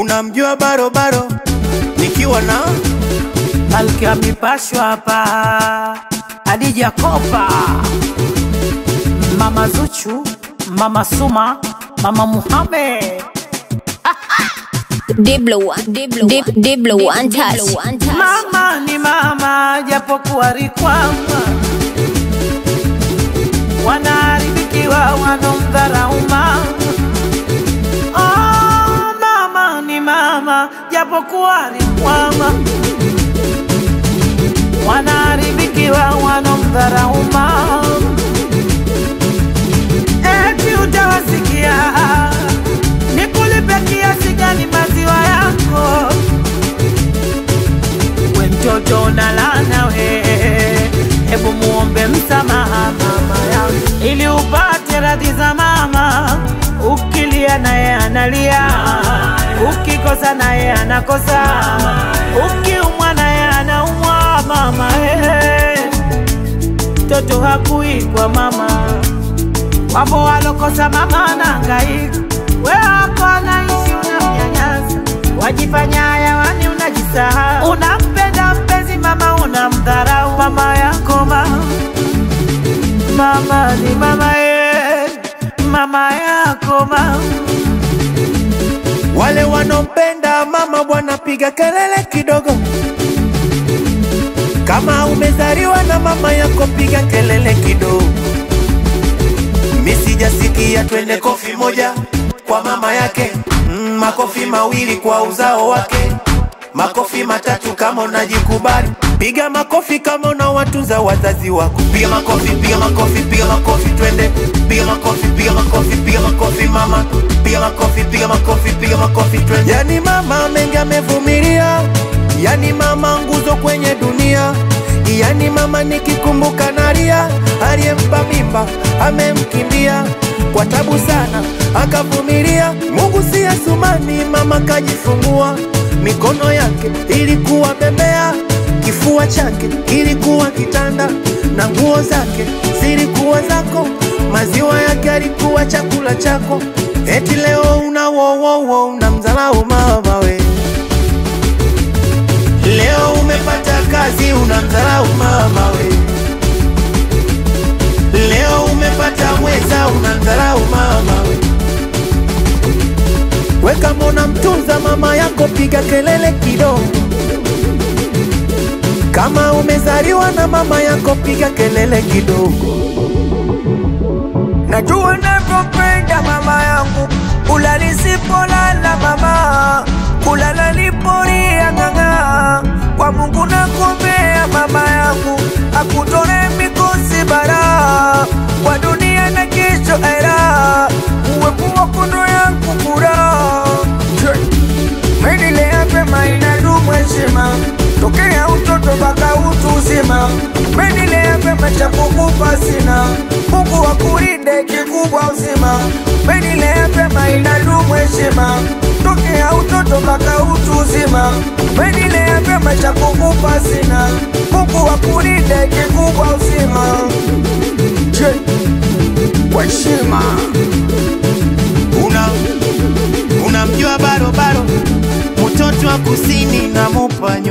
Unamjua barobaro nikiwa na Malkia mipasho hapa Adija Kopa, Mama Zuchu, Mama Suma, Mama Muhammad. Diblo untouched. Mama ni mama japokuwa rikwama, wanaharibikiwa wanomdharau mama. Oh, mama ni mama japokuwa rikwama, wanaharibikiwa wanomdharau mama. Eti utawasikia nikulipe kiasi gani maziwa yako, we mtoto unalana we, hebu muombe msamaha mama yangu, ili upate radhi za mama. Ukilia naye analia, ukikosa naye anakosa, ukiumwa naye anaumwa mama. Toto hakui kwa mama, wapo walokosa mama anahangaika, wewe wako anaishi unamnyanyasa, wajifanya hayawani unajisahau. Unampenda mpenzi mama unamdharau mama yako mama. Mama ni mama mama yako mama. wale wanompenda mama bwana piga kelele kidogo. Kama umezaliwa na mama yako piga kelele kidogo. Misijasikia twende kofi moja kwa mama yake, makofi mawili kwa uzao wake, makofi matatu kama unajikubali. Piga makofi kama unawatunza wazazi wako. Piga makofi, piga makofi, piga makofi twende. Piga makofi, piga makofi, piga makofi mama. Piga makofi, piga makofi, piga makofi twende. Yani mama mengi amevumilia, yani mama nguzo kwenye dunia. Yani mama nikikumbuka nalia, aliyempa mimba amemkimbia kwa tabu sana akavumilia. Mungu si Asumani, mama kajifungua, mikono yake ilikuwa bembea, kifua chake kilikuwa kitanda, na nguo zake zilikuwa zako, maziwa yake alikuwa chakula chako. Eti leo unamdharau mama we. Leo umepata kazi unamdharau mama we. Leo umepata mweza unamdharau mama we. We kama unamtunza mama yako piga kelele kidogo. Kama umezaliwa na mama yako piga kelele kidogo. Najua nakupenda mama yangu, ulali sipolala mama, kulala liporia nganga. Kwa Mungu nakuombea mama yangu, akutore mikosi bara, kwa dunia na kesho era, uwepo wako ndo yangu kura. Menilea pema inadumu heshima, tokea utoto baka utu uzima. Menilea pema cha kukupa sina, Mungu wakulinde kikubwa uzima. Menilea pema inadumu heshima, tokea utoto baka utu uzima. Menilea pema cha kukupa sina, Mungu wakulinde kikubwa uzima. Kwa heshima. Unamjua barobaro, mtoto wa kusini na Mupanya.